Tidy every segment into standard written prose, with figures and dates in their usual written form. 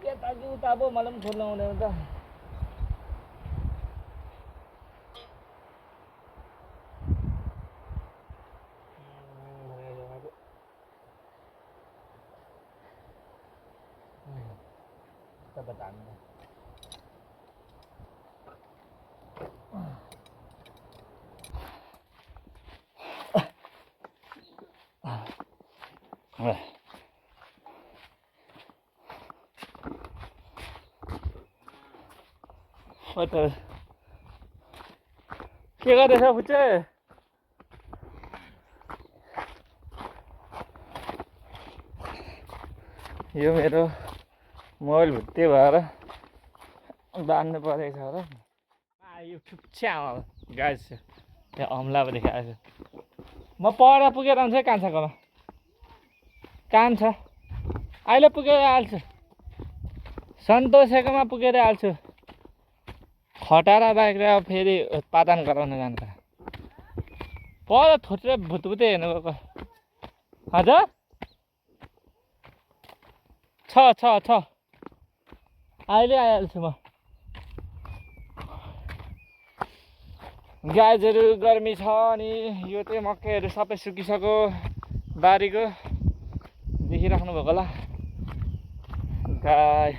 यता कि उता पो मलाई पनि खोल्न आउँदैन त के गर्दैछ फुच्चे यो मेरो मोबाइल भुत्ते भएर बाँध्नु परेको छ र यो फुच्चे गाइस त्यहाँ अम्ला पो देखाएको छु म पर पुगेर आउँछु है कान्छाकोमा काम छ अहिले पुगेर हाल्छु सन्तोषेकोमा पुगेर हाल्छु खटारा बाइक र फेरि उत्पादन गराउन जान्छ पर थुत्रे भुतभुते हेर्नु गएको हजुर छ अहिले आइहाल्छु म गाईहरू गर्मी छ अनि यो चाहिँ मकैहरू सबै सुकिसक्यो बारीको देखिराख्नु भएको होला गाई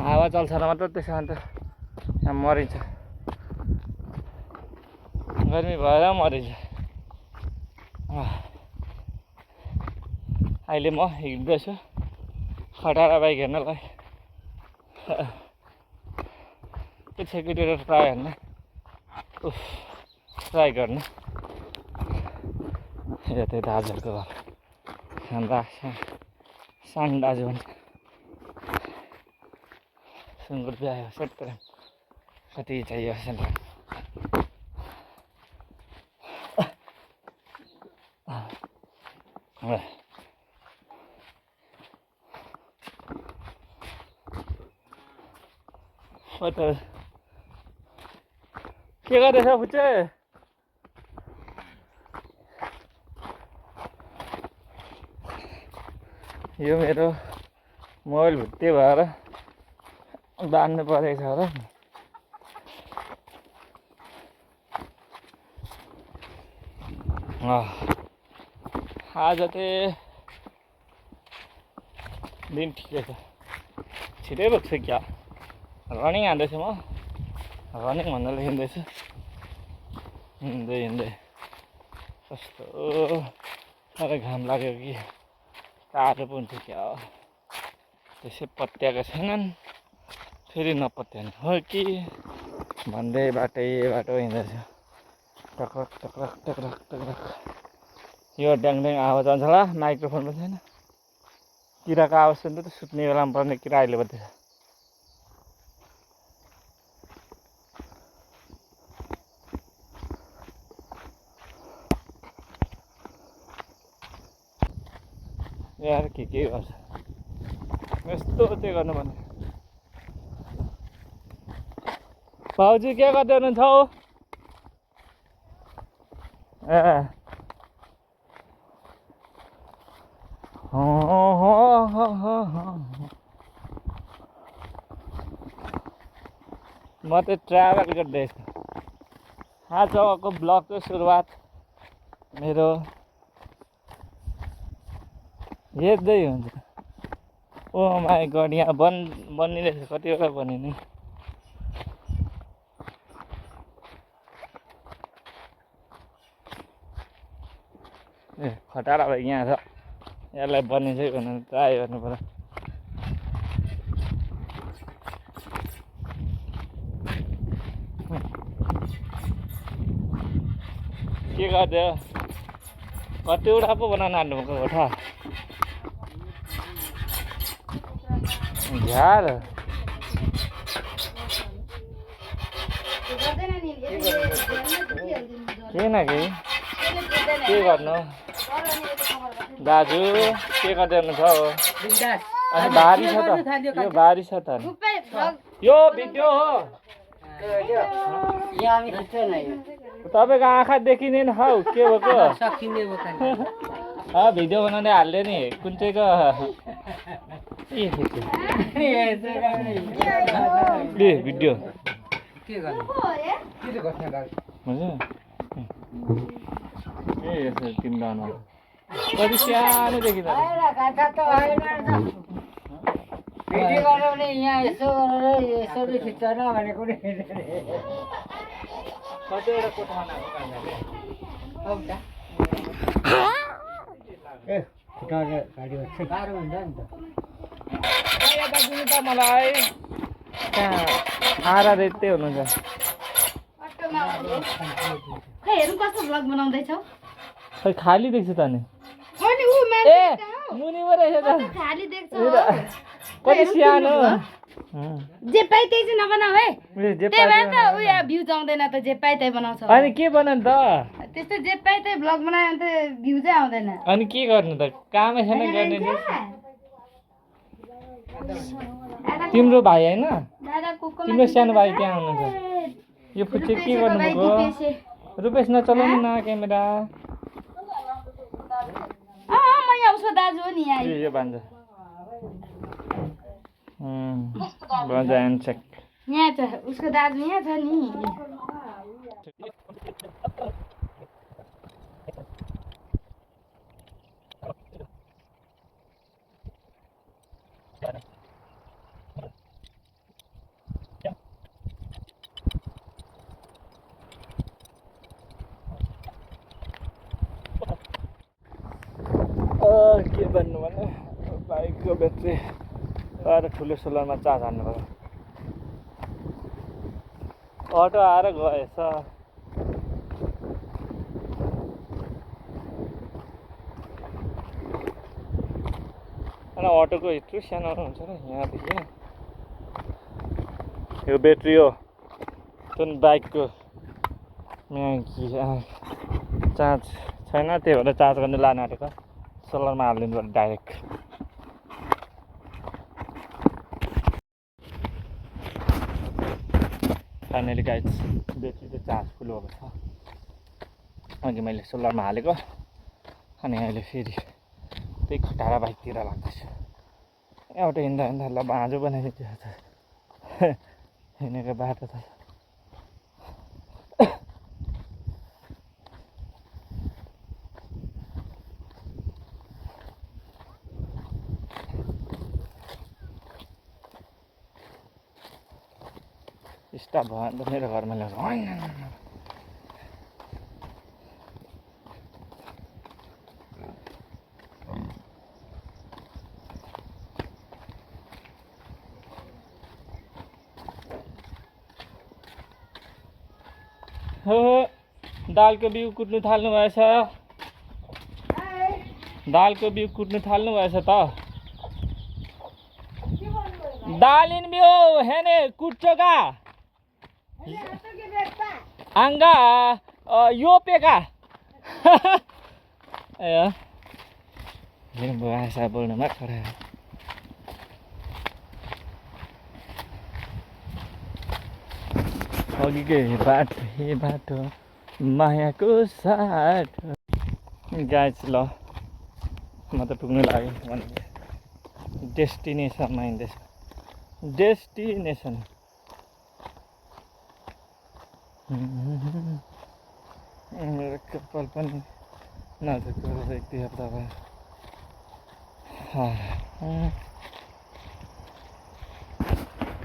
हावा चल्छ र मात्र त्यसो भने त यहाँ मरिन्छ गर्मी भएर मरिन्छ अहिले म हिँड्दैछु खटारा बाइक हेर्नलाई त्यो सेक्युरिटी ट्राई हेर्न ट्राई गर्ने यो त्यही दाजुहरूको घर हाम्रा सानो दाजु भन्छ सुँगुर ब्यायो सत्तर कति चाहियो सेन्टर के गर्दैछ फुच्चे यो मेरो मोबाइल भुत्ते भएर बाँध्नु परेको छ र आज चाहिँ दिन ठिकै छ छिटै पुग्छु क्या रनिङ हान्दैछु म रनिङ भन्नाले हिँड्दैछु हिँड्दै कस्तो साह्रै घाम लाग्यो कि टाढो पुग्छ क्या त्यसै पत्याएको छैनन् फेरि नपत्याउनु हो कि भन्दै बाटो हिँड्दैछु टक्रक टक्रक टक्रक टक्रक यो ड्याङ आवाज आउँछ होला माइक्रोफोन पनि छैन किराको आवाज सुन्दा त सुत्ने बेलामा पर्ने किरा अहिले बत्दैछ यार के गर्छ यस्तो चाहिँ गर्नु पर्ने भाउजू के गर्दै हुनुहुन्छ हौ म चाहिँ ट्राभल गर्दैछु आजको ब्लगको सुरुवात मेरो हेर्दै हुन्छ ओ माई गड यहाँ बनिरहेछ कतिवटा बनि नि ए खटारा भाइ यहाँ छ यसलाई बनिन्छ भनेर ट्राई गर्नु पर्यो के गर्दै कतिवटा पो बनाउनु हाल्नुभएको कोठा झार किन के गर्नु दाजु के गर्दै हुनुहुन्छ हो अनि भारी छ त यो भारी छ त यो भिडियो हो तपाईँको आँखा देखिँदैन हौ के भएको भिडियो बनाउँदै हाल्यो नि कुन चाहिँको भिडियो यसो तिम्रो कति सानोदेखि भिडियो बनाउने यहाँ यसो गरेर यसरी खिच्छ न भनेको नि कतिवटा कोठामा गाह्रो हुन्छ नि त मलाई त्यहाँ आरा रेत्तै हुनुहुन्छ हेरौँ कस्तो भ्लग बनाउँदैछौ खै खाली देख्छु त नि अनि ऊ ए मान्छे मुनि पो रहेछ त खाली देख्छौ कति सानो जे पाइ त्यही चाहिँ नबनाऊ है जे त्यही भएर त उयो भ्युज आउँदैन त जे पाइ त्यही बनाउँछौ अनि के बनाउनु त त्यस्तो जे पाइ त्यही भ्लग बनायो भने त भ्युजै आउँदैन अनि के गर्नु त कामै छैन गर्ने तिम्रो भाइ होइन दादा कुकुर तिम्रो सानो भाइ त्यहाँ हुनुहुन्छ यो फुच्चे के गर्नुभएको रुपेश नचलाउनु न क्यामेरा म यहाँ उसको दाजु हो नि यहाँ यो भान्जा भान्जा ह्यान्डसेक यहाँ छ उसको दाजु यहाँ छ नि के भन्नु भने बाइकको ब्याट्री आएर ठुलो सोलरमा चार्ज हान्नु पर्यो अटो आएर गएछ अनि अटोको यत्रो सानो हुन्छ र यहाँदेखि यो ब्याट्री हो जुन बाइकको म्याङ्की चार्ज छैन त्यही भएर चार्ज गर्नु लानु आँटेको सोलरमा हालिदिनु पर्यो डाइरेक्ट फाइनली गाइज ब्याट्री चाहिँ चार्ज फुल भएको छ अघि मैले सोलरमा हालेको अनि अहिले फेरि त्यही खटारा बाइकतिर लाग्दैछु एउटा हिँड्दा हिँड्दा ल बाँझो बनाइदिन्छ हिँडेको बाटो त स्टाफ भयो अन्त मेरो घरमा ल्याउँछ होइन हो दालको बिउ कुट्नु थाल्नु भएछ दालको बिउ कुट्नु थाल्नु भएछ त दालिन बिउ हेने कुट्छौ का आङ्गा यो पेका ए मेरो भाषा बोल्नुमा खडा अघिकै बाटो मायाको साटो गाइज ल म त पुग्नु लाग्यो भने डेस्टिनेसनमा हिँड्दैछ डेस्टिनेसन मेरो कपाल पनि नझुक्यो एक दुई हप्ता भयो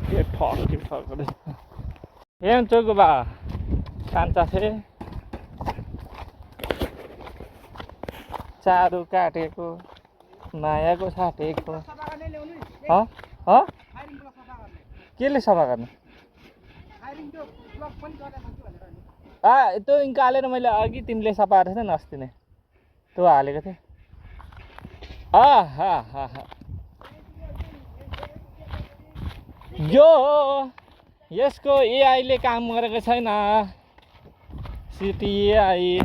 के फर्क ఏం చోగుబా कान्छा चारो काटेको मायाको साटेको केले सफा गर्नु त्यो इन्क हालेर मैले अघि तिमीले सफा गरेको थिएन अस्ति नै त्यो हालेको थिएँ यो यसको एआईले काम गरेको छैन सिटी एआई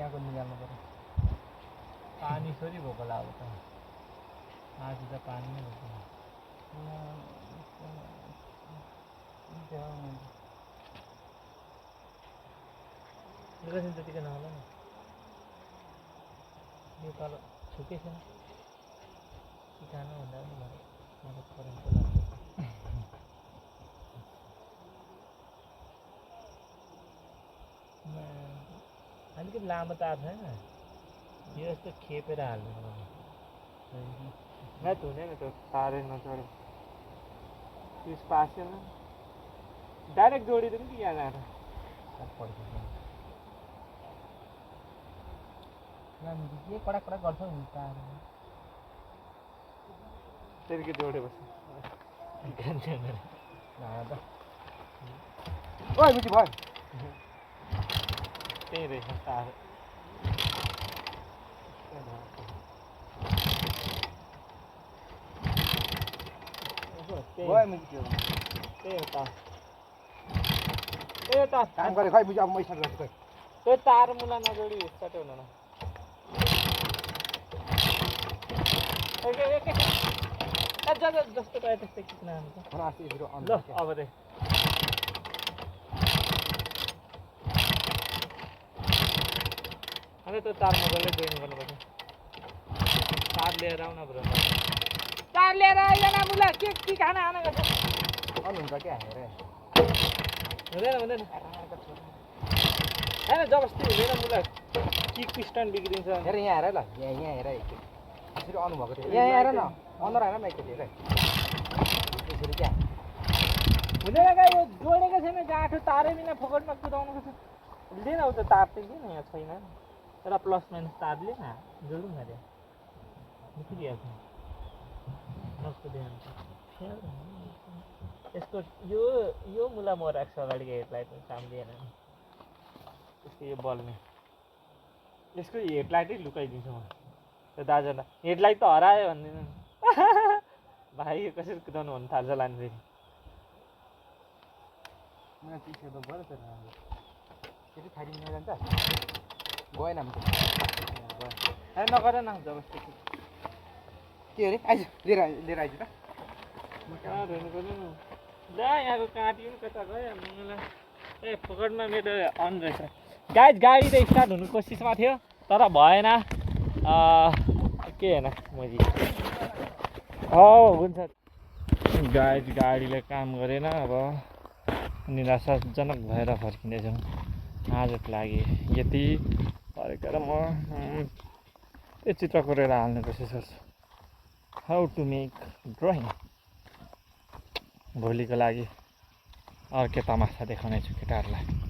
यहाँको निकाल्नु पर्यो पानी छोरी भएको होला अब त आज त पानी नै भएको एकैछिन त्यतिकै नहोला नि यो तल छुकै छैन कि खानु भन्दा पनि मलाई करेन्टको लाग्छ अलिकति लामो तार छैन यो यस्तो खेपेर हाल्नु म्याच हुँदैन त्यो तारै नचढ्यो त्यस पासेन डाइरेक्ट जोडिदिउँ कि यहाँ जाएर के कडा कडा गर्छ नि तार त्यतिकै जोडेपछि ओइ मिठी भयो त्यही रहेछ तार भयो मिठी त्यही हो तार त्यही हो तार काम गरे खै बुझ्यो अब मै स्टार्ट गर्छु खै त्यो तार मुला नजोडी स्टार्ट हुँदैन जस्तो पाए त्यस्तै खिच्न हाल्नु ल अब रे अनि त्यो तार मजाले जोइन गर्नुपर्छ तार लिएर आउन ब्रो तार लिएर आइएन मुला के खाना खाना गर्छ हुन्छ क्या हेरे हुँदैन होइन जबरजस्ती हुँदैन मुला किक पिस्टन बिग्रिन्छ हेर यहाँ हेर ल यहाँ हेर यसरी अनु भएको थियो यहाँ हेर न अनुहार हेर न एकचोटि हेर यसरी क्या हुँदैन क्या यो जोडेको छैन गाँठो तारै बिना फोकटमा कुदाउनु पर्छ लिएन उता तार चाहिँ किन यहाँ छैन तर प्लस माइनस तार लिएन जोडौँ न अरे निस्किदिएको यसको यो मुला म राख्छु अगाडिको हेडलाइट काम दिएन नि त्यसको यो बल्ने यसको हेडलाइटै लुकाइदिन्छु म त्यो दाजुलाई हेडलाइट त हरायो भनिदिनु भाइ यो कसरी कुदाउनु भन्नु थाल्छ लानु फेरि मलाई चिसो त भयो त फेरि खाइदिनु जान्छ गएन नगर न जबरजस्ती के अरे आइज लिएर आइज त जा यहाँको काँटी पनि कता गयो मलाई ए फोकटमा मेरो अन रहेछ गाइज गाडी त स्टार्ट हुनु कोसिसमा थियो तर भएन के होइन मैले हुन्छ गाइज गाडीले काम गरेन अब निराशाजनक भएर फर्किँदैछौँ आजको लागि यति फर्केर म त्यो चित्र कोरेर हाल्ने कोसिस गर्छु हाउ टु मेक ड्रइङ भोलिको लागि अर्कै तमासा देखाउनेछु केटाहरूलाई